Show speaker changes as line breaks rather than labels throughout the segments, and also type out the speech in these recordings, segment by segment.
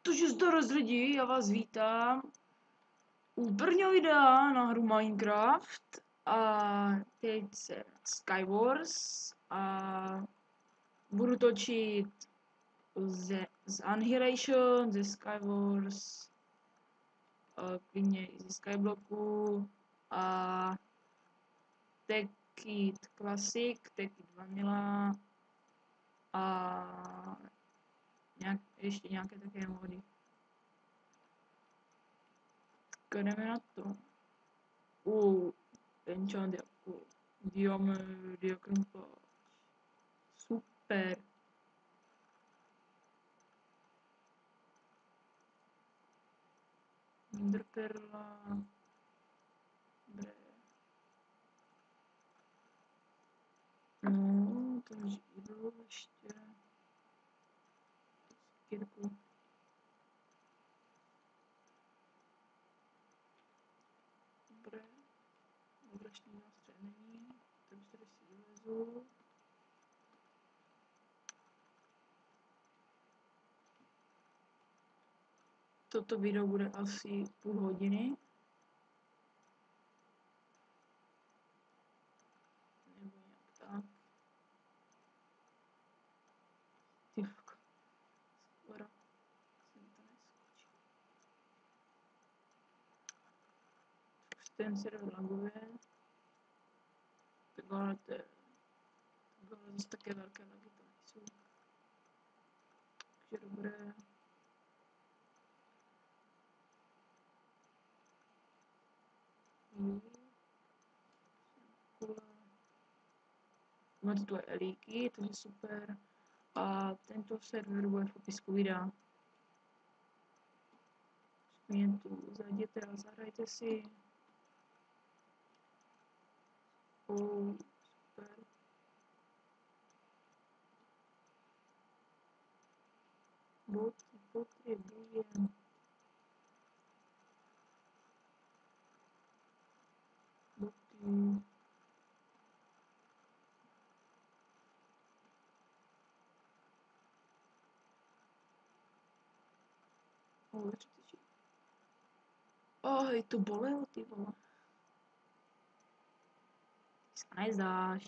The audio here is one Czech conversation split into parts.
Takže zdar lidi, já vás vítám u prvního videa na hru Minecraft a teď se Skywars a budu točit z Annihilation, ze Skywars, klidně i ze Skyblocku a Techit Classic, Techit Vanilla a ještě nějaké také mody. Jdeme na to. Enchant jako diakrumpáč. Super. Enderperla. Dobré. No, takže jdu ještě. Skirku. Dobré. Obračný nástroj není, takže tady si vylezu. Toto video bude asi půl hodiny. Nebo nějak tak. Tyvko. Skoro jsem to neskočil. Už ten server laguje. Tak ale to je zase také velké lagy to nejsou. Takže dobré. Máte tu elíky, to je super. A tento server bude v popisku videa. Jen tu zajděte a zahrajte si. Super. Potřebujeme. Boty. Oj, to bolelo, ty vole. Nezdáš.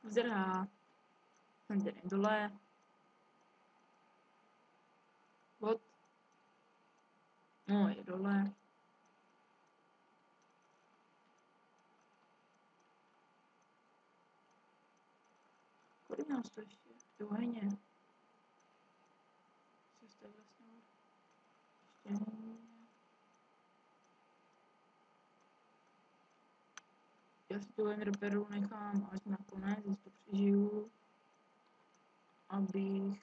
Zrhá. Jsem tady dole. What? No, je dole. Kolik nás to ještě? Je ohně. Co jste vlastně? Ještě já si tu enderperu nechám až nakonec, jestli to přežiju, abych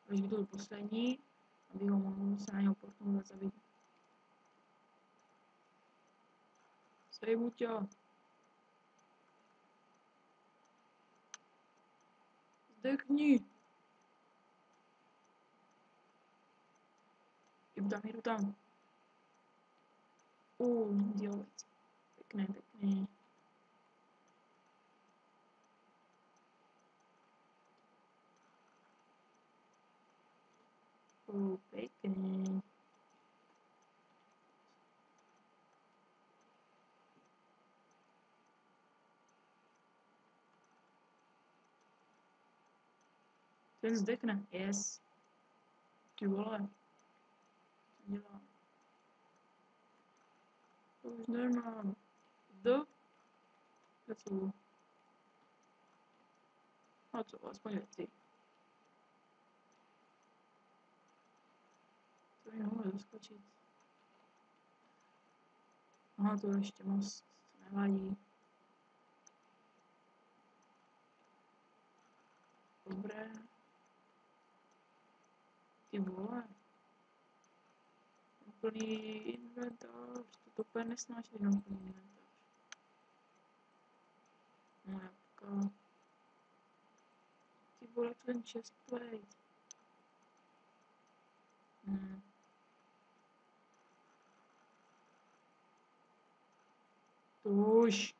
až to byl poslední, abych ho mohl se na něho portnout zabít. Sejmu tě. Zdechni. Jdu tam. Dělec. Pěkné, pěkné. Pěkný. Ten zdechne, yes. Ty vole. Co dělá? To už nemám. Pracuju. A co, aspoň věci. To je mohlo doskočit. Aha, to ještě moc nevadí. Dobré. Ty vole. Úplný inventář. To úplně nesnáší jenom úplný inventář. No jabka. Ty vole, ten chestplate. To už.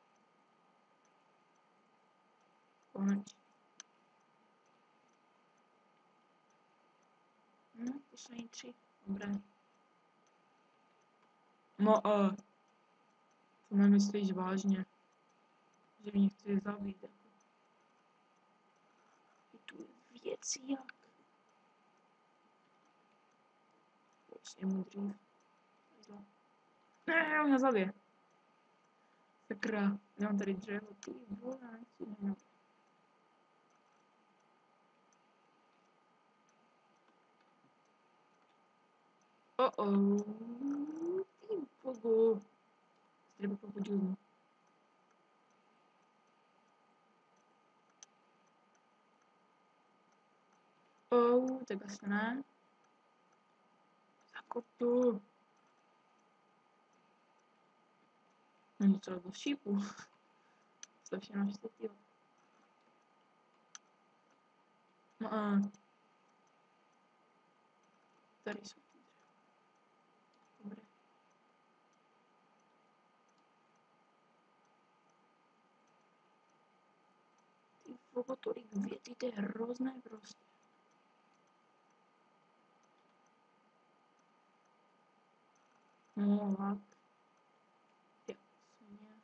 Konečně. Ještě není 3. Dobré. No to nemyslíš vážně, že mě chci zabít, jako. Je tu věci jak. Počně mu dřív. Ne, on mě zabije. Sakra, nemám tady dřevo, ty vole, nechci nemám. Ty bogo. Treba pobudit. Tak asi ne. Zakop to. No to do šípu. To vše naštěstí. No tady jsou ty dřeva. Dobré. Ty vogo, tolik věty, to je hrozné prostě. No, lak. Jak směl.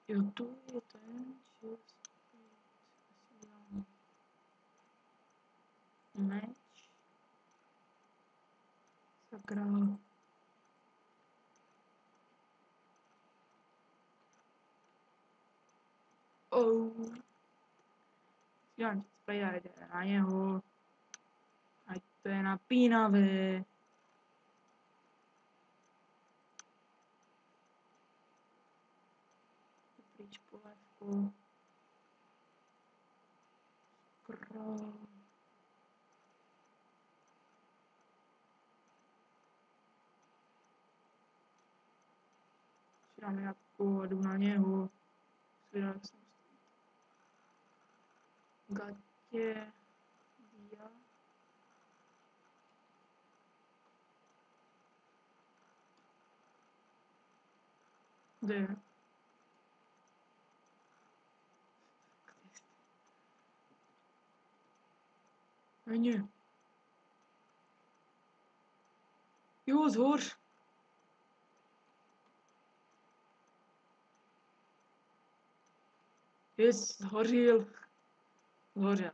Jo, tu je ten, že asi dělám meč. Sakra. Dělám spray a jde na něho. Ať to je napínavé. Pryč polévku. Král. Přidám jabku a jdu na něho. Svědal, jak jsem stojí. Gatě. Dia. Kde je? Není. Jo, zhoř. Zhořil. Zhořil.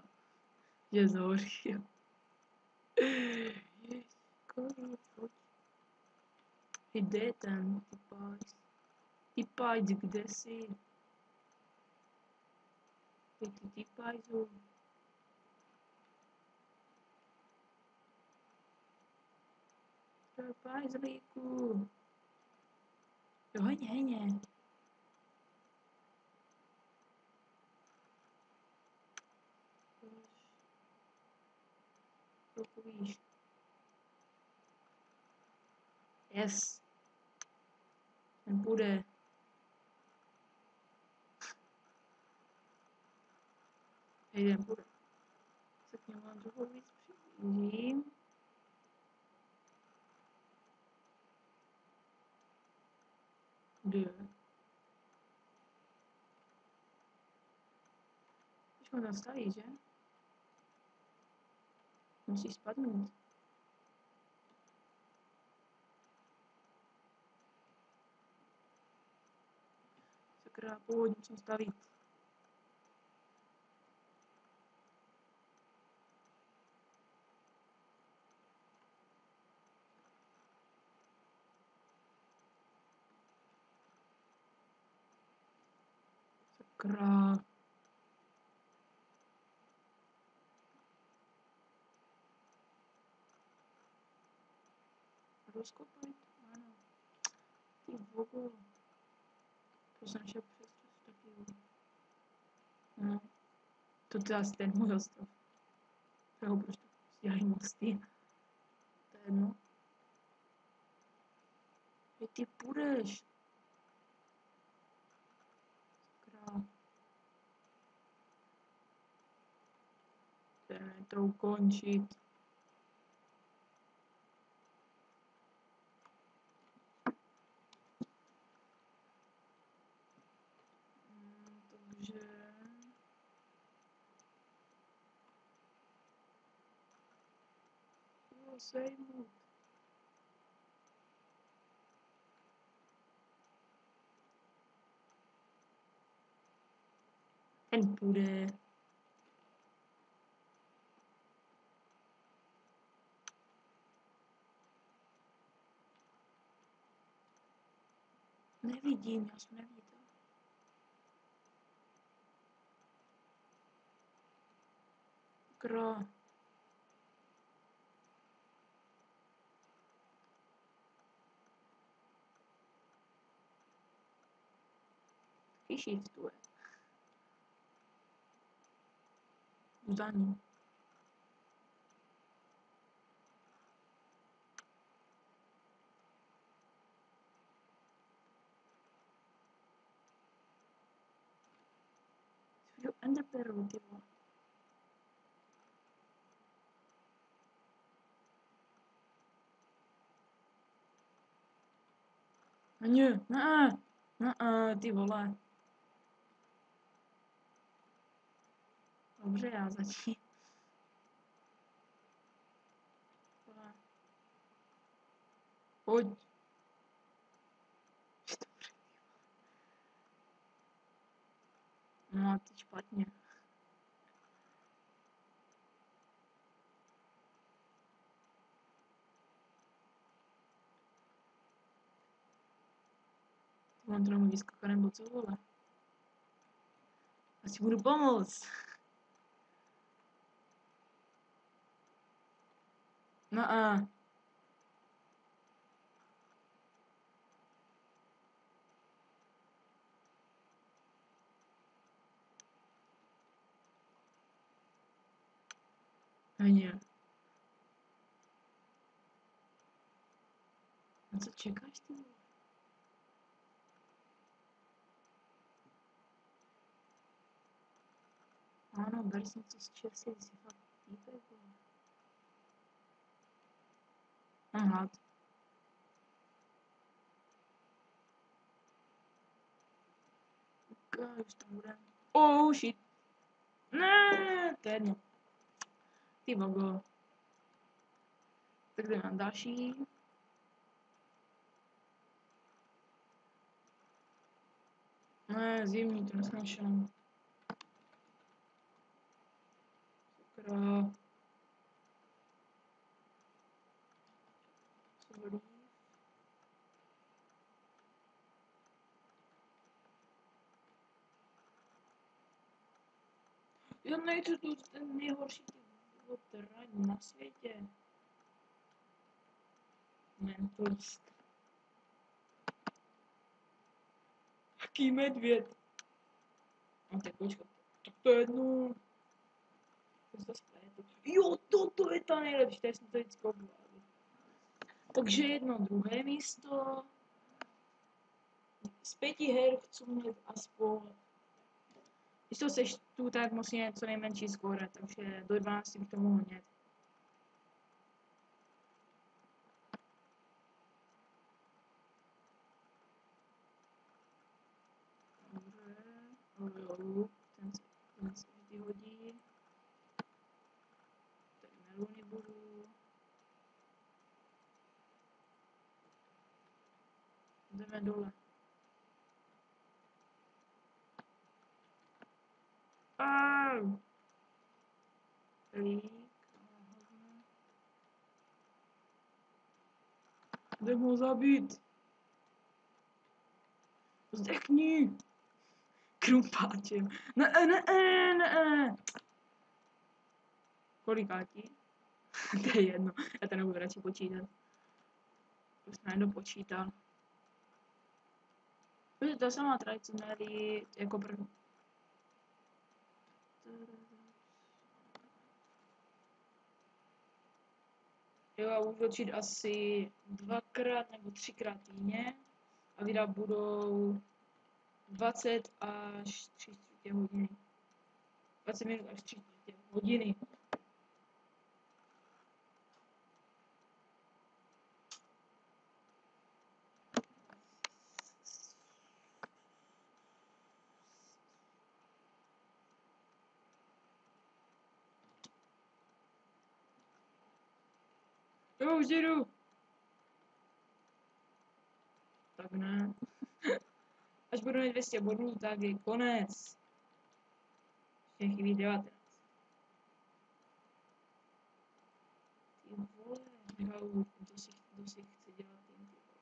Je zhořil. Pojď. Kde je ten typáč? Typáč, kde jsi? Ty typáču. Typáč zlíku. Jo, heně. Trochu víš. Yes. Ten bude. Jeden bude. Se k němu mám trochu víc přiblížím. Kde? Když ho tam staví, že? Musí spadnout. Sakra, původně musím stavit. Sakra. Rozkopaj to, ano. Ty vogo. To jsem šel přes taky. No. To je asi ten můj ostrov. Toho proč to dělají mosty. To je jedno. Hej, ty půjdeš. Sakra. Jdeme to ukončit. Takže sejmout. Ten půjde. Nevidím, já jsem neviděl. Kro. Shiftuje. Zdání. Enderpearl, ty vole. Ne, ty vole. Dobře, já zatím. Pojď. No a teď špatně. Mám trochu vyskakat nebo co vole. Asi budu pomoct. No a. Ani. Na co čekáš ty? Ano, ber si něco z čerstvě, si fakt týpek. Aha. Už tam bude. Oh shit. Ne, to je jedno. Ty bogo. Tak jdeme na další. Ne, zimní, to nesnáším. Sakra. Co bolí? Já nejdu tu ten nejhorší terén na světě. Mentost. Jaký medvěd? No tak počkat. Tak to je jedno. To splétu. Jo, toto je ta nejlepší, tady jsem to vždycky obvládl. Takže jedno druhé místo. Z 5 her chci mít aspoň. Když to seš tu, tak musí co nejmenší skóre, takže do 12 bych to mohl mít. Dobře, ten se vždy hodí. Tady meluny budu. Jdeme dole. Lík. Jdem ho zabít. Zdechni. Krumpáčem. Ne. Kolikátí? To je jedno. Já to nebudu radši počítat. Už jsem nedopočítal. To je ta samá tradice, měli jako první. Jo, já budu točit asi 2x nebo 3x týdně a videa budou 20 až 3 hodiny. 20 minut až 3 hodiny. Jo, už jdu. Tak ne. Až budu mít 200 bodů, tak je konec. Ještě chybí 19. Ty vole, Michalu, kdo si chce dělat tým, ty vole.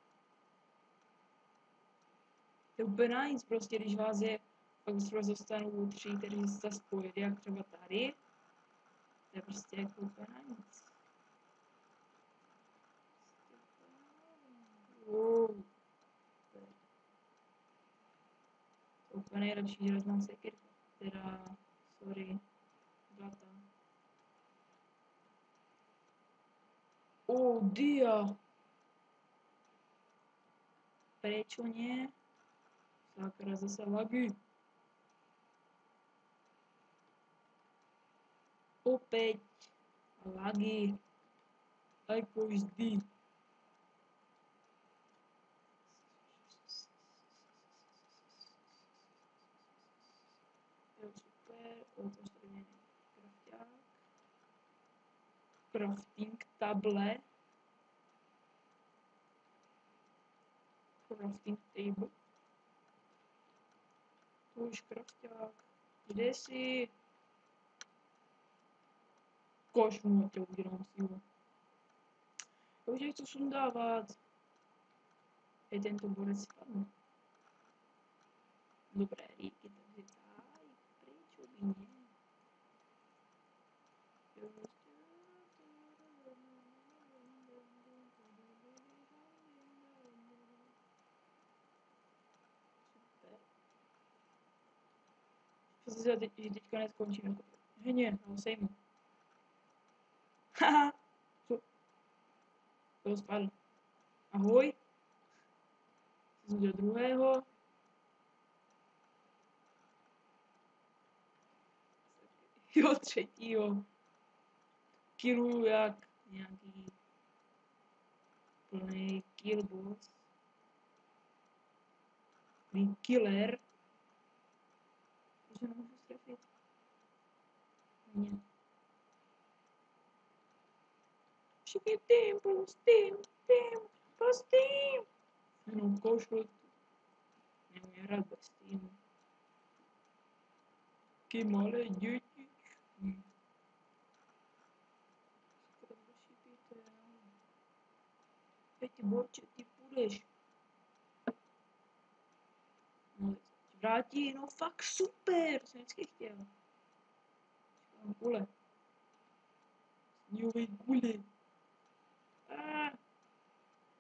To je úplně na nic prostě, když vás je, pak třeba zostanou 3, kteří se spojili, jak třeba tady. To je prostě jako úplně na nic. Wow. To je úplně nejlepší železná sekirka. Teda, sorry, zlatá. Oh, dia. Prečo nie? Sakra, zase lagy. Opäť lagy. Ako vždy. Jo, super. Otevřený krafťák. Crafting table. Crafting table. To už krafťák. Kde jsi? Košmu, tě udělám sílu. Já už je chci sundávat. Je tento borec spadne. Dobré říky, takže tak, prečo by nie? Super. Že teďka neskončím. Ženě, no sejmu. Haha. Co? To spadl. Ahoj. Jsem do druhého. Jo, třetího. Killu jak nějaký plný killboss. Killer. Takže nemůžu strefit. Ne. Všichni tým plus tým plus tým. Jenom košlu. Nemůžu hrát bez týmu. Taky malé děti. Ty borče, ty půjdeš. No, vrátí, no fakt super, jsem vždycky chtěl. Mám kule. Sněhové kule.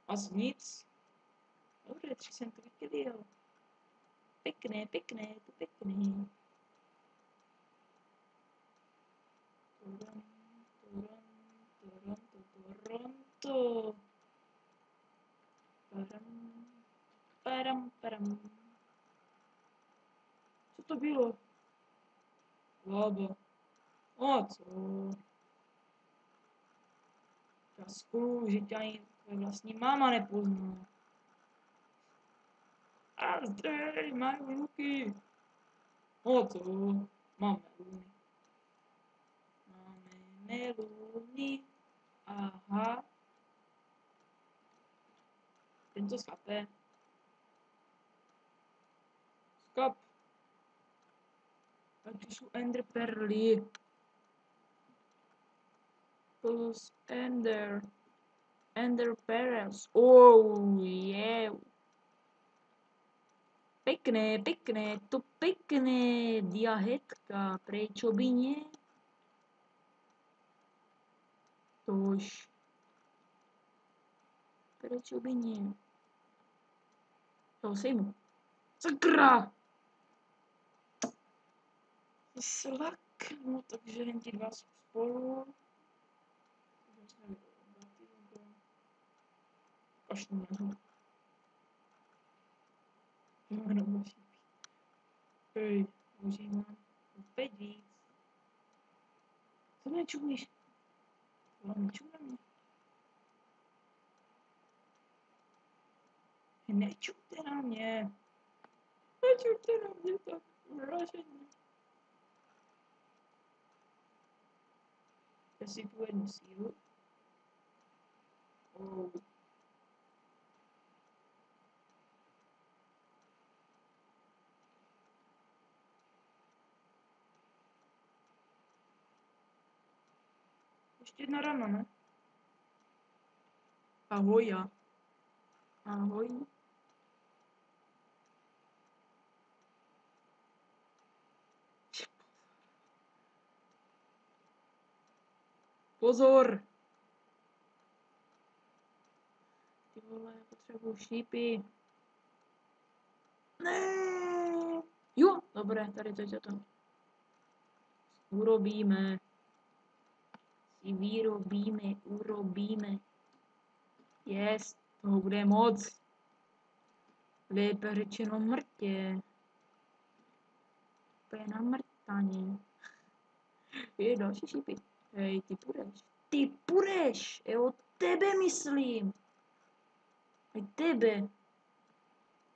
Asi nic. Dobře, 3 jsem to vykyvěl. Pěkné, pěkné, to pěkné. Toronto. Param. Co to bylo? Lába. O co? Časku, že tě ani tvoje vlastní máma nepozná. A zde mají ruky. O co? Máme meluny. Máme meluny. Aha. Ten to skape. Skap. A tu jsou ender perly. Plus ender pearls. Oh yeah. Pekné, to pekné diahetka. Prečo by nie? Tož. Prečo by nie? To sejmu. Sakra! Slak. No takže jen ti dva spolu. Kašlu na to. Jméno musí být. Hej, můžu mám opět víc. Co mě čumíš? Nečum na mě. Nečumte na mě. Nečumte na mě, tak vražení. Já si tu jednu sílu. Oh. Ještě jedna rana, ne? Ahoj, já. Ahoj. Pozor! Ty vole, já potřebuju šípy. Ne. Jo, dobré, tady teď to urobíme. Si urobíme. Yes, toho bude moc. Lépe řečeno mrtě. Úplně na mrtaně. Je další šípy. Hej, ty půjdeš. Ty půjdeš! Jo, tebe myslím. Hej, tebe.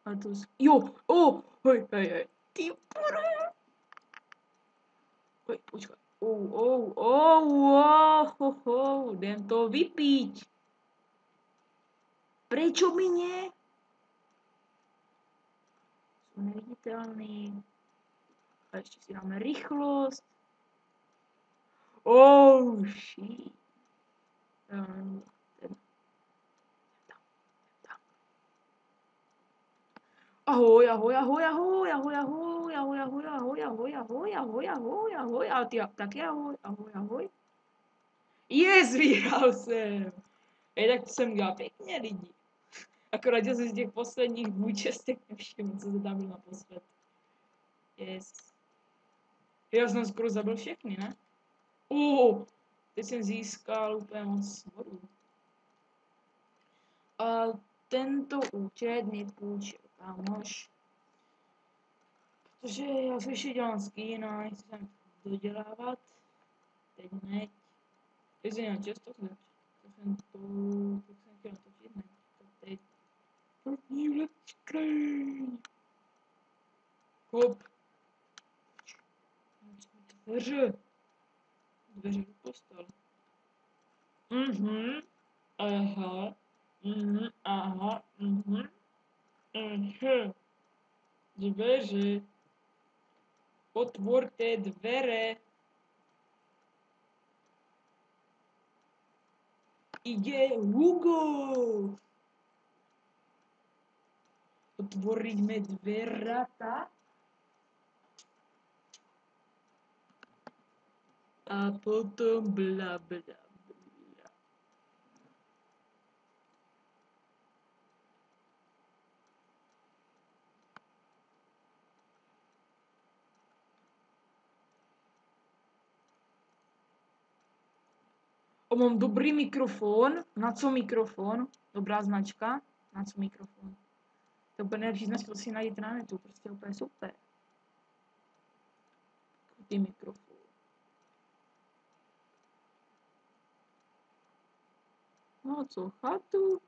A to jo, hej. Ty půjdeš. Hej, počkej. Jdem to vypít. Prečo mi nie? Jsou neviditelný. A ještě si dáme rychlost. Oh, shit. Ahoj. A ty taky ahoj. Yes, vyhrál jsem. Tak to jsem dělal pěkně, lidi. Akorát, že jsem z těch posledních dvou čestek nevšiml, co se tam bylo naposled. Yes. Já jsem skoro zabil všechny, ne? Teď jsem získal úplně moc bodů. A tento účet mi půjčil kámoš. Protože já se ještě dělám skýna, nechci tam dodělávat. Teď ne. Teď jsem měl často hned. Tak jsem chtěl natočit, ne. Tak teď. První skříň. Hop. Dveře do postele. Aha. Dveře. Otvorte dvere. Ide Hugo. Otvoríme dverata. A potom bla. Mám dobrý mikrofon. Na co mikrofon? Dobrá značka. Na co mikrofon? To úplně nejlepší značka, to si najít na netu. Prostě úplně super. Krutý mikrofon. No co, chatu?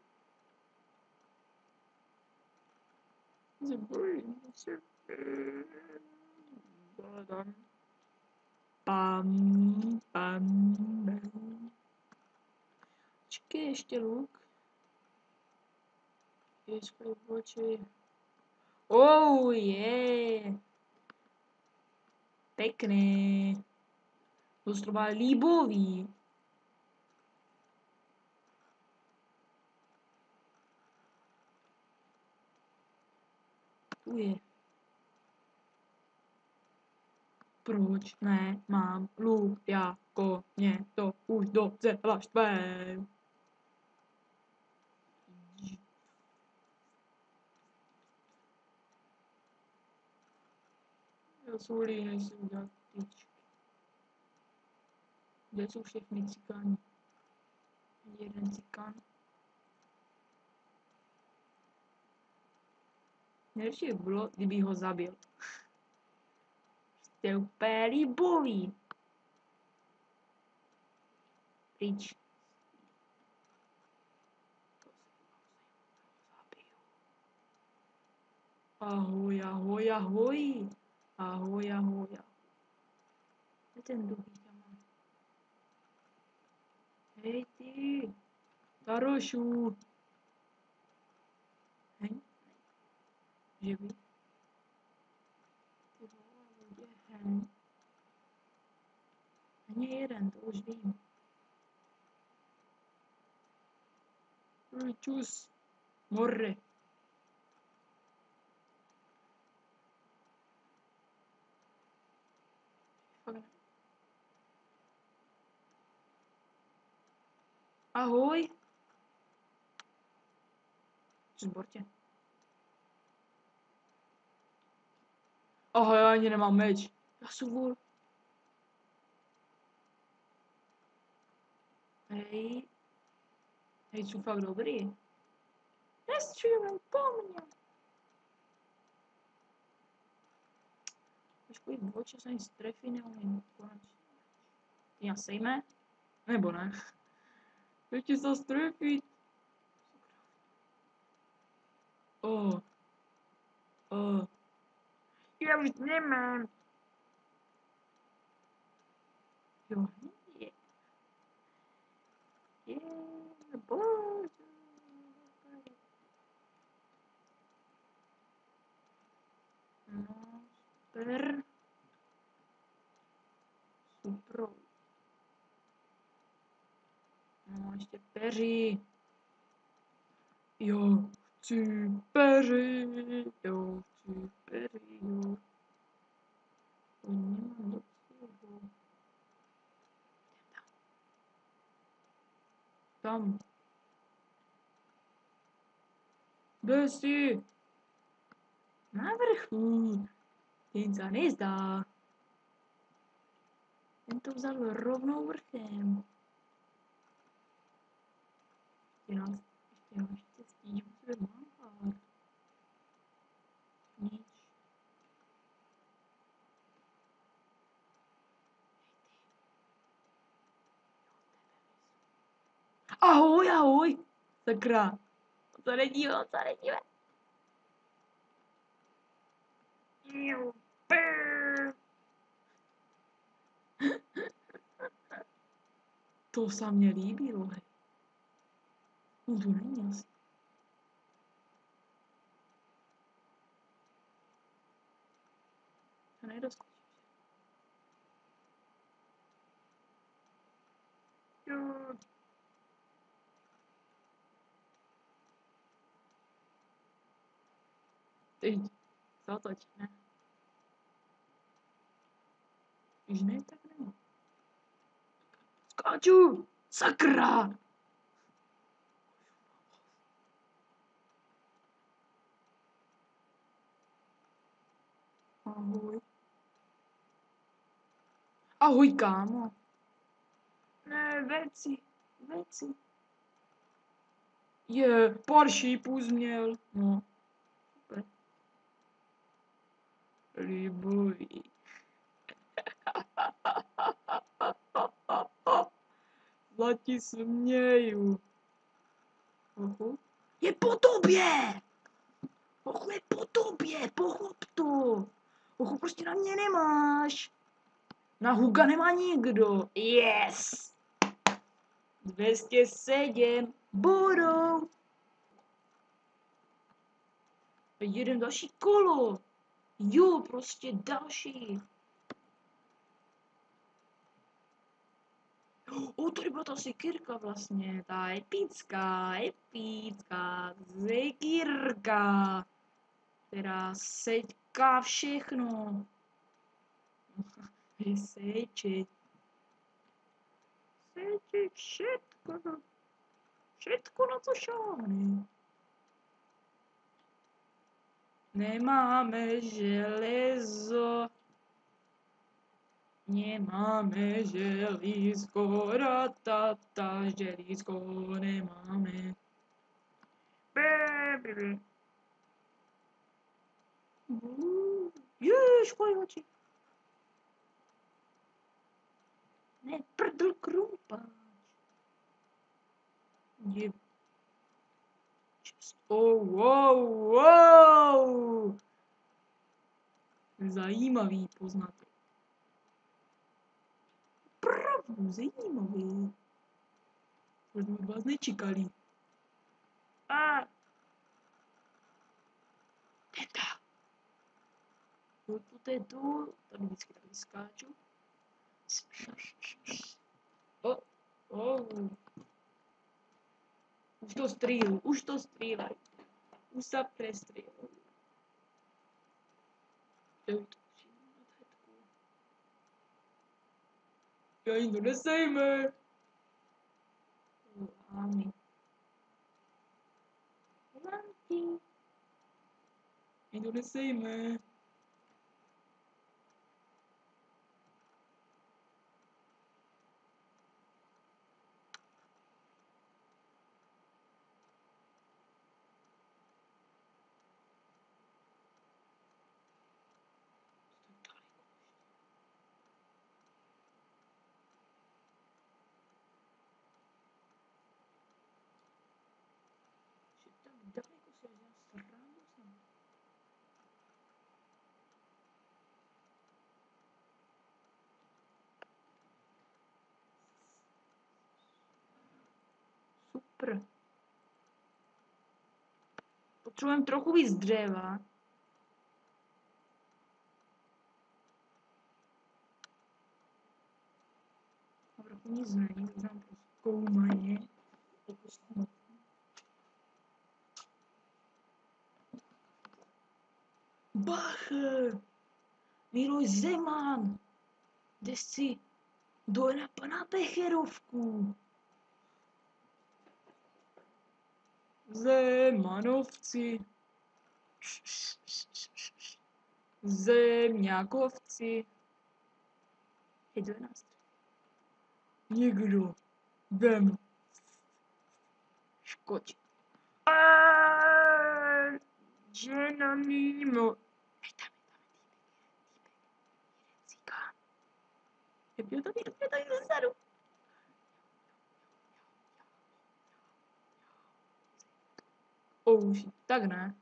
Pam. Čekaj, ještě luk. Ještě oči. Oh, yeah. Pekný. Doslova líbový. Tu je. Proč ne mám luk jako mě to už docela štve. Já jsou líný si udělat tyčky. Kde jsou všechny cikáni? Jeden cikán. Nejlepší by bylo, kdyby ho zabil. Jste úplně líbový. Pryč. Ahoj. Kde ten druhý tam má? Hej ty. Tarošu. Hej. Živý. Ty vole, kde hej. Ani jeden, to už vím. Čus. Morre. Ahoj. Zbortě. Aha, já ani nemám meč. Já jsem vůl. Hej. Hej, jsou fakt dobrý. Nestřílej po mně. Počkej, boče se nic trefí, neumím konečně. Ty já sejme? Nebo ne? Ještě se strefit. Já už nemám. Jo, je. Bože. No, super. Super. No, ještě peří. Jo, chci peří. Jo, chci peří. Jo. To nemám do toho. Tam. Kde jsi? Na vrchu. Ten se nezdá. Ten to vzal rovnou vrchem. Ještě štěstí, že bude mávat. Nic. Ahoj, ahoj. Sakra. On se nedívá, To se mně líbilo, hej. On tu není asi. To nedoskočíš. Jo. Teď se otoč, ne? Když ne, tak ne. Skáču! Sakra! Ahoj. Ahoj, kámo. Ne, věci. Pár šípů jsi měl. No. Super. Líbuj. Zlatí směju. Oho. Je po tobě! Oho, je po tobě, pochop to. Oho, prostě na mě nemáš. Na Huga nemá nikdo. Yes! 207 budou. Jeden další kolo. Jo, prostě další. Tady byla ta sekírka vlastně, ta epická sekírka, která seďká všechno. Seči všetko na co šáhne. Nemáme železo. Nemáme želízko, ratata, želízko nemáme. Škojoči. Ne, prdl krumpáč. Je. Wow. Zajímavý poznatek. Zajímavý. To jsme od vás nečekali. A! Teta! Tu, tady vždycky tak skáču. Už to střílí, už se prestrýlí. Já jim to nesejme. Lámy. Lámky. Jim to nesejme. Daleko se já srandu jsem. Super. Potřebujeme trochu víc dřeva. Dobro, nic není, to tam zkoumají. Bacha! Miloš Zeman! Jdeš si na pana Becherovku. Zemanovci. Zemňákovci. Hej, to je nás. Někdo. Vem. Škoč. Žena mimo. Hej, tam týpek. Je to tady zezadu. Už, tak ne.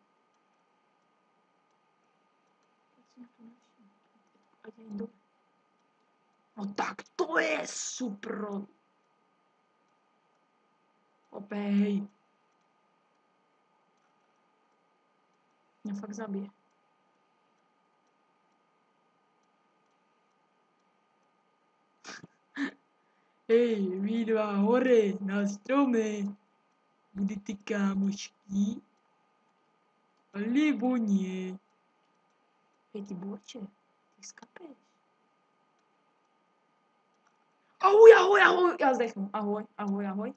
No tak to je super. Opej. Mě fakt zabije. Hej, vy dva hore na stromy. Budete kámošky? Alebo nie? Hej, ty boče, ty skapeš. Ahoj, já zdechnu. Ahoj.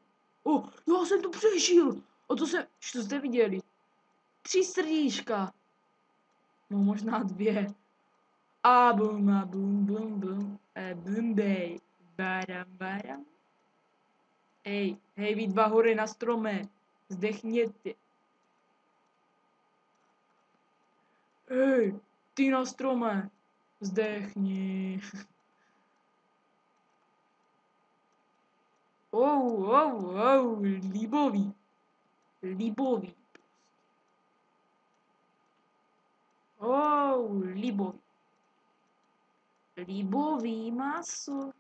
Já jsem to přežil. Co jste viděli? 3 srdíčka. No možná 2. A bum, bum, bej. Baram. Hej, vy dva hore na strome. Zdechněte. Hej, ty na strome. Zdechni. Libový. Libový maso.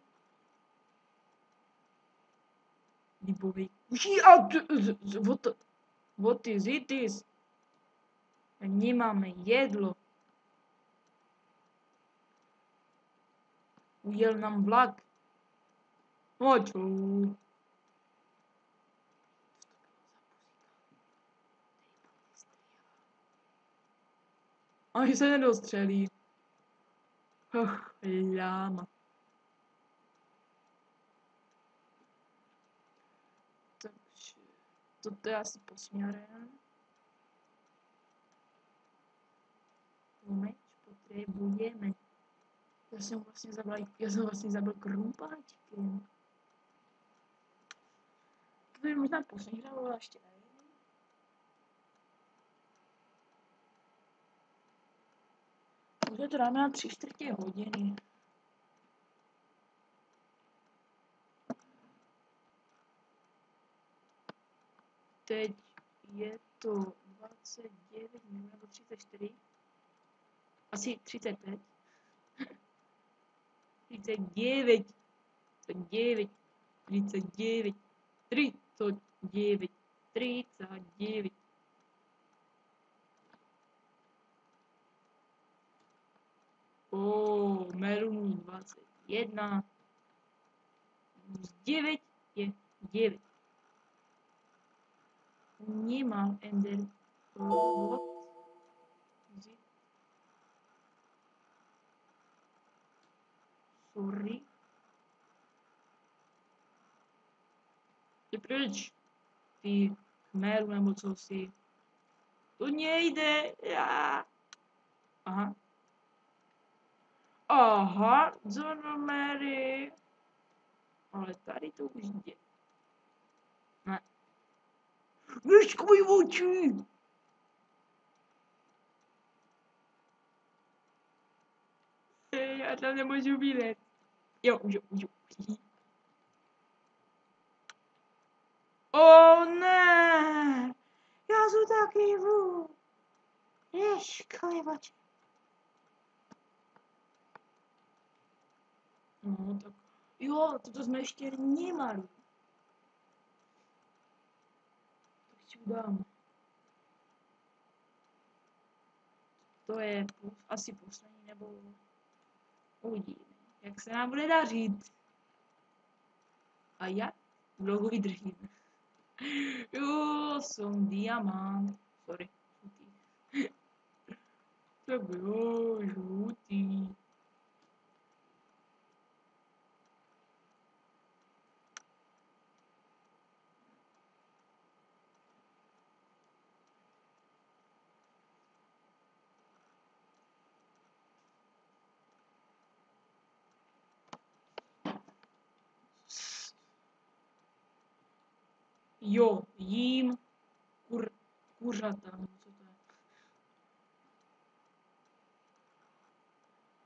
Libový. What is it? Nemáme jedlo. Ujel nám vlak. Oču. Ani se nedostřelí. Láma. Takže toto je asi posměrem. Meč potřebujeme. Já jsem vlastně zabil krumpáčkem. To by možná poslední hra, ale ještě nevím. Možná to dáme na 3/4 hodiny. Teď je to 29 minut nebo 34. Asi 35. 39. 39. 39. 39. 39. Melonu 21. Minus 9 je 9. Nemám ender. What? Sorry. Ty pryč. Ty chméru nebo co si. To nejde. Já. Aha. Aha, Zonomery. Ale tady to už jde. Ne. Myškovi oči! Já tam nemůžu vidět. Jo, můžu. Ne! Já jsem taky vů. Myškovi oči. No tak. Jo, toto jsme ještě nemali. Tak si udám. To je asi poslední, nebo uvidíme, jak se nám bude dařit. A jak dlouho vydržíme. Jo, jsem diamant. Sorry, žlutý. Tak jo, žlutý. Jo, jím kuřata, co to je?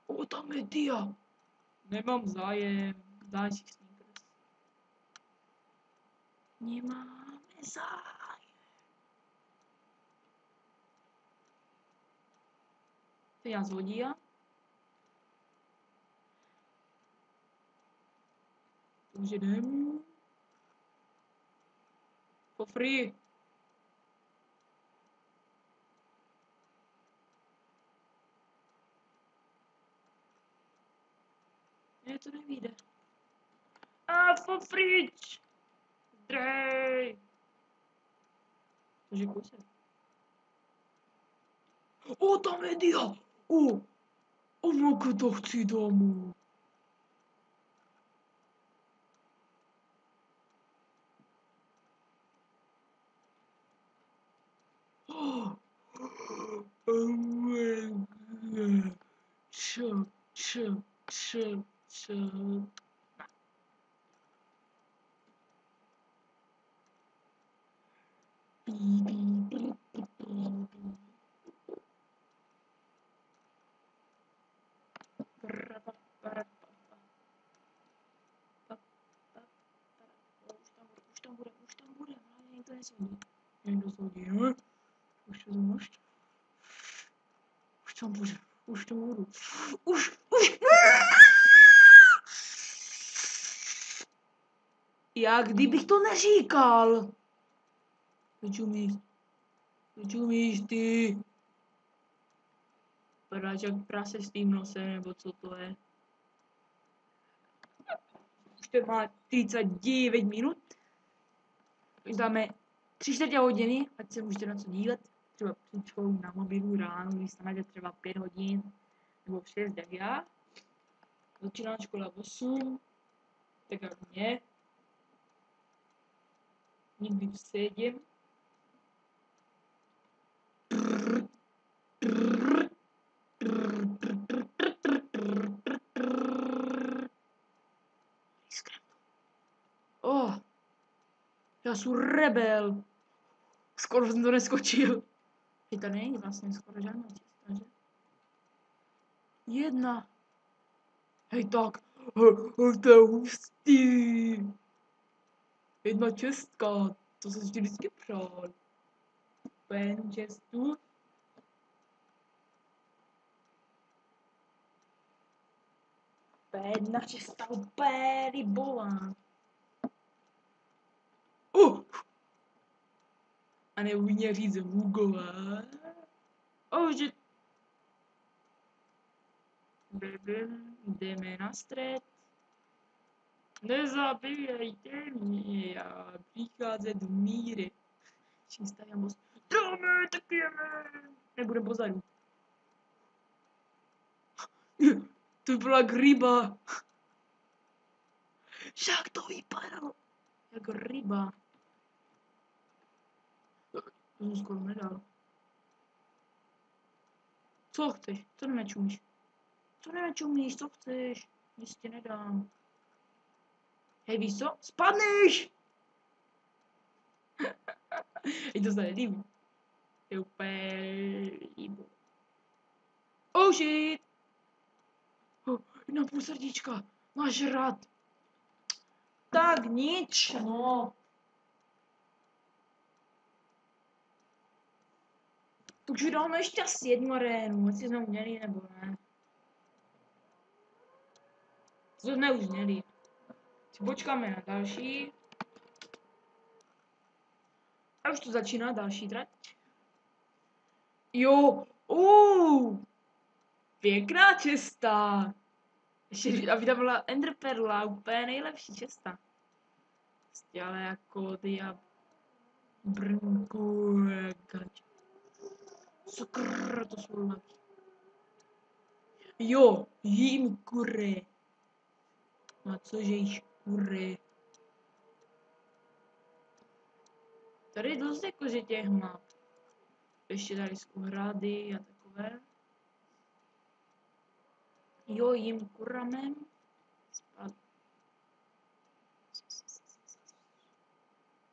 O, tam je dia. Nemám zájem, daj si sneakers. Nemáme zájem. To já zhodím. Takže jdem. For free. Ne, to nevíde. For free. Zdrej. Takže kuse. O, tam je dia. Moku to chci domů. Čo. Už tam bude, ale to nesmí. Někdo shodí, ne? Už to máš? Už tam bude, už to budu. Už. Já kdybych to neříkal. Vyčumíš ty. Vypadáš jak prase s tím nosem, nebo co to je. Už to má 39 minut. Už dáme 3/4 hodiny, ať se můžete na co dívat. Třeba před školou na mobilu ráno, když stanete třeba 5 hodin, nebo 6, jak já. Začíná škola v 8, tak jak mě. Nikdy v 7. Já jsem rebel. Skoro jsem to neskočil. I to není vlastně skoro žádná cesta, že? 1. Hej tak. To je hustý. 1 česká. To jsem si vždycky přál. Pen čestu. Jedna česta úplně rybolá. A neumí říct Hugo. Oh, že... Jdeme na střed. Nezabíjejte mě, já přicházet do míry. Čistá jamost. Dáme, tak jeme. Nebudem pozadu. To byla ryba. Jak to vypadalo? Jako ryba. To jsem skoro nedal. Co chceš? Co nečumíš? Co nečumíš? Co chceš? Nic ti nedám. Hej, víš co? Spadneš! Ej, to se nelíbí. Je úplně líbí. Oh shit! Oh, 1,5 srdíčka. Máš rád. Tak nič, no. Takže dáme ještě asi jednu arénu, jestli jsme měli nebo ne. Co jsme už měli. Si počkáme na další. A už to začíná další trať. Jo, pěkná cesta. Ještě, aby tam byla Enderperla, úplně nejlepší cesta. Ale jako ty a brnku, gač. Sakr, to jsou laky. Jo, jím kure. A cože jíš kure? Tady je dost jakože těch map. Ještě tady jsou hrady a takové. Jo, jím kuramem.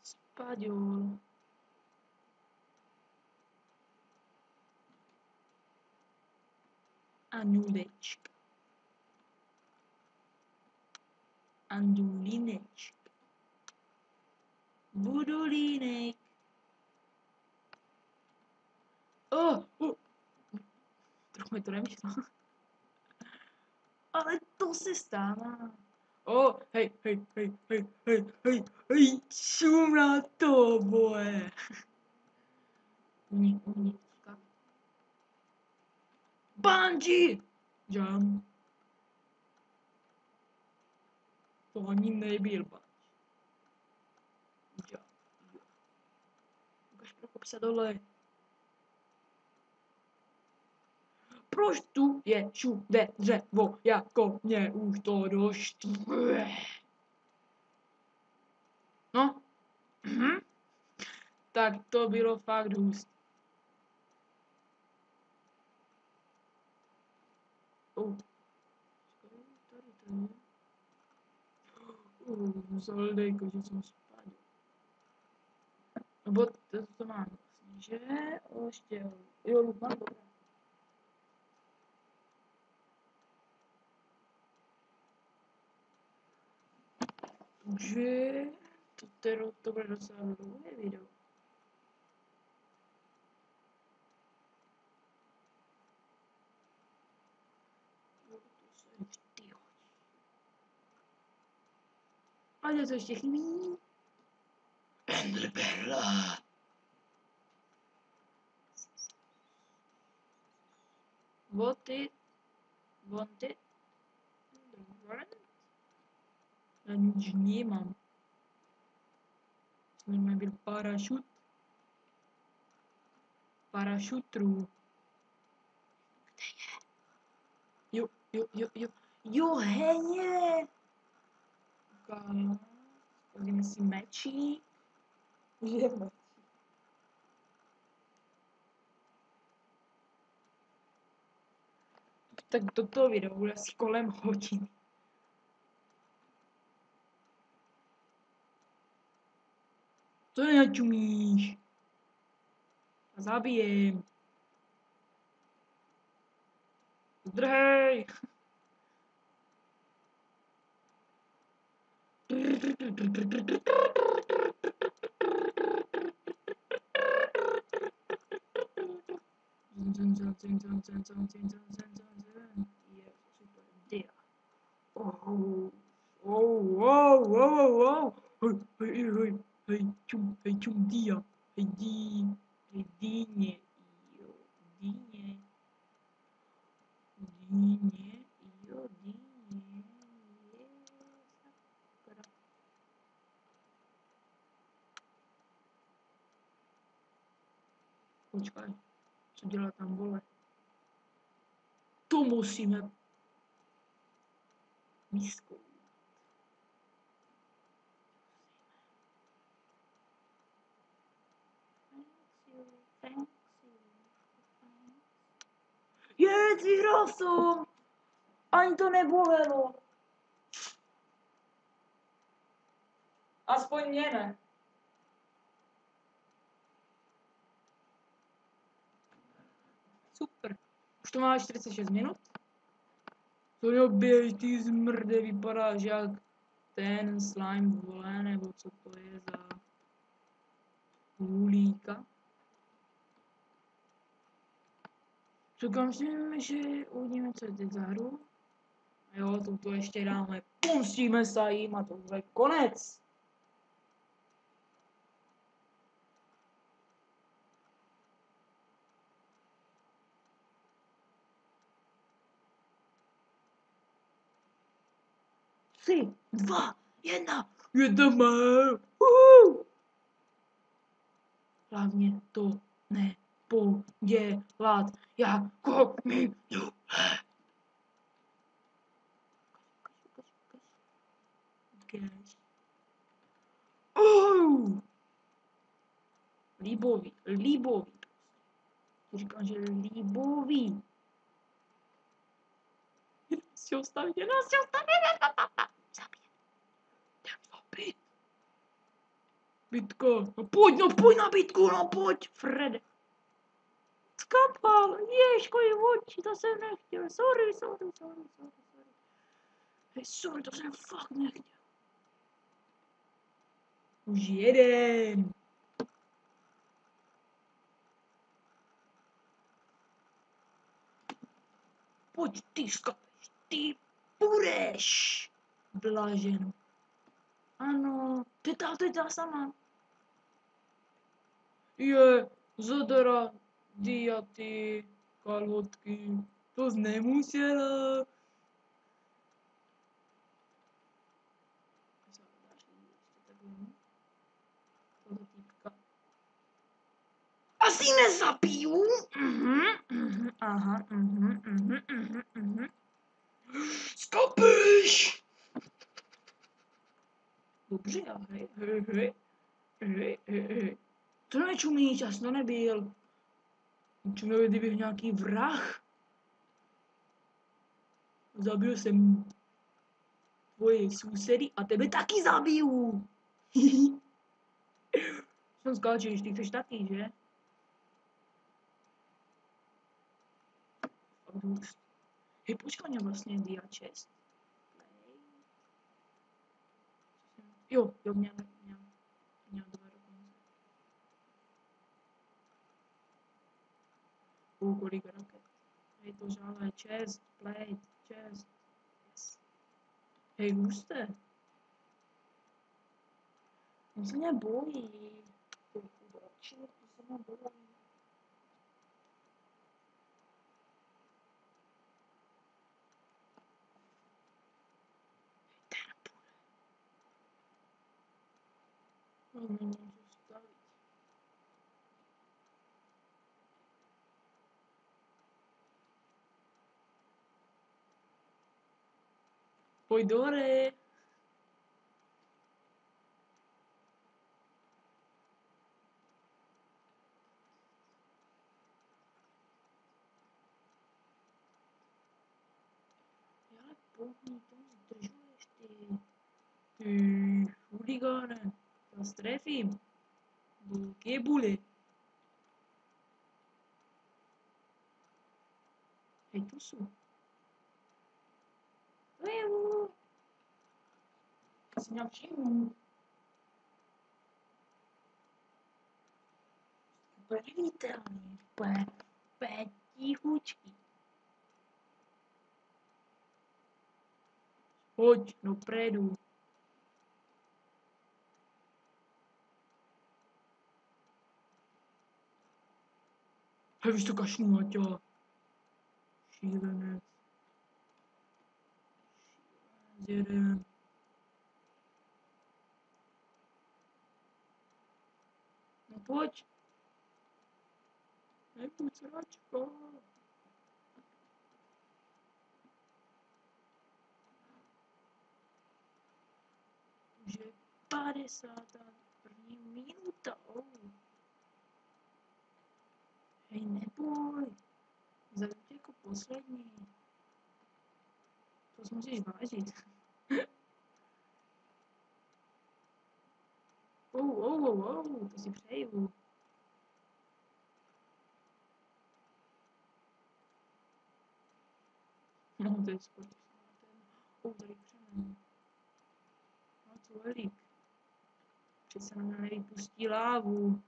Spaďol. Anulečka. Andulinečka. Budulínek. Trochu mi to nemyšlo. Ale to se stává. Hej, čum na to, boje. Umí, Bungee jump. To ani nebyl bungee. Ukaž, prokop se dole. Proč tu je všude dřevo, jako mě už to doštve? No. Tak to bylo fakt hustý. Tady to je. Zaldejko, že jsem spadl. Nebo to mám vlastně, že? Ještě, jo, luk mám dobré. Takže to bude docela dlouhé video. A je to ještě chybí. Enderperla. Wanted. Já nic nemám. Jsme byl parašut. Parašutru. Kde je? Jo, heně. Hodíme si mečí. Už je mečí. Tak toto video bude asi kolem hodiny. To nečumíš. A zabijem. Zdrhej. Hej, chum dia. dýně, jo, dýně, dýně, jo, dýně, je, sakra. Počkej, co dělá tam, vole? To musíme vyzkoumat. Vyhrál jsem! Ani to nebolelo. Aspoň mě ne. Super. Už to má 46 minut. To jo, běž, ty zmrde, vypadáš jak ten slime, vole, nebo co to je za hulíka. Čekám si, že uvidíme, co je teď za hru. A jo, to ještě dáme. Pustíme se jim a to bude konec. Tři, dva, jedna. Jedeme. Hlavně to nepodělat jako minule. Líbový. Říkám, že líbový. Jenom si ho stavit. Zabít. Bitko, no pojď na bitku, no pojď, Frede. Skapal, škojí oči, to jsem nechtěl, sorry. Hej, sorry, to jsem fakt nechtěl. Už jeden. Pojď, ty skapeš, ty budeš blažen. Ano, to je ta sama. Je, zadara, diaty, kalhotky, to jsi nemusela. Asi nezabiju. Aha. Skopíš! Dobře, hej. To nečumíš, já jsem to nebyl. Čumil, kdybych nějaký vrah. Zabil jsem tvoje sousedy a tebe taky zabiju. Jsem skáčeš, ty chceš taky, že? Hej, počkej, vlastně dia chest. Jo, měl 2 dokonce. Kolik raket. Hej, to žále, chest, plate, chest. Yes. Hej, husté. On se mě bojí. To se mě bojí. Nemůžu stavit. Pojď do hry. Ale pohni, to zdržuješ ty. Ty chuligáne. To strefím. Kebuli. Hej, tu jsou. Jsi měl všimnout. Úplně neviditelný. Úplně tichučký. Pojď dopredu. Hej, víš to kašnu, Maťa. Šílenec. Jeden. No pojď. Nebuď sračka. Už je 51. minuta. Oh. Hej, neboj. Zajdu tě jako poslední. To musíš vážit. To si přeju. No, to je skoro. Tady přemen. No, co velik. Přece na mě nevypustí lávu.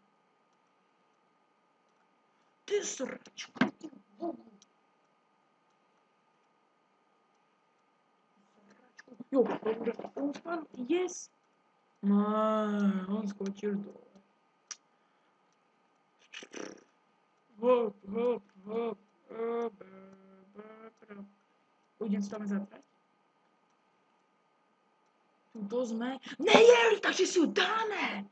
Ty sračka, ty bohu. Jo, on spadl, yes. No, on skočil dole. Hop. Ujdem tam zatrať. Tuto jsme nejeli, takže si ho dáme.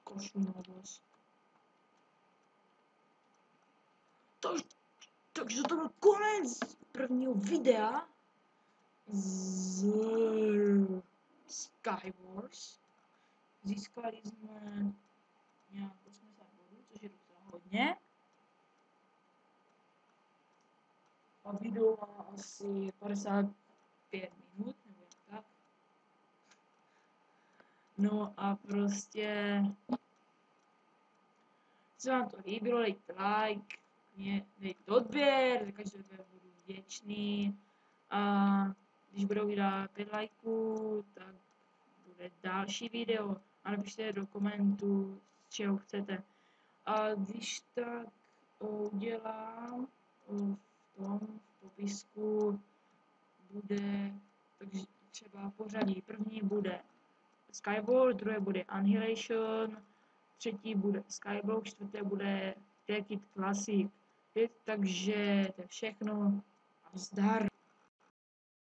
Košnu na vás. Takže to byl konec prvního videa z Skywars. Získali jsme nějak 80 bodů, což je docela hodně. A video má asi 55 minut, nebo jak tak. No a prostě se vám to líbilo, dejte like, dejte odběr, za každý odběr budu vděčný. A když budou vydat 5 lajků, tak bude další video. A napište do komentů, z čeho chcete. A když tak udělám v tom popisku bude takže třeba pořadí. První bude Skywars, druhé bude Annihilation, třetí bude Skyblock, čtvrté bude Take It Classic. Takže to je všechno a zdar.